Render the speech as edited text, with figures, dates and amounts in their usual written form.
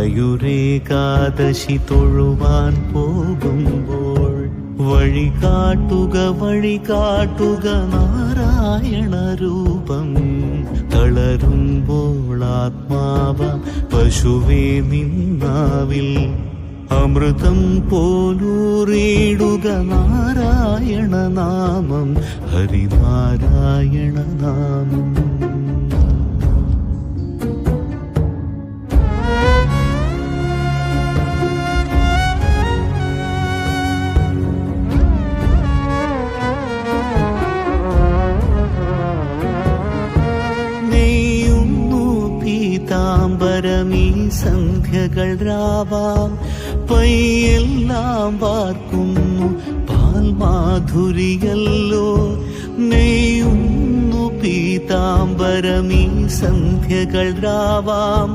മയൂരേകാദശി തൊഴുവാൻ പോകുമ്പോൾ വഴി കാട്ടുക നാരായണ രൂപം. തളരുമ്പോൾ ആത്മാവാം പശുവേ നിന്നാവിൽ അമൃതം പോലൂറിയിടുക നാരായണ നാമം, ഹരിനാരായണ നാമം. പീതാംബരമീ സന്ധ്യകൾ രാവാം പയ്യെല്ലാം വാർക്കുന്നു പാൽമാധുരിയല്ലോ. നെയ്യുന്നു പീതാംബരമീ സന്ധ്യകൾ രാവാം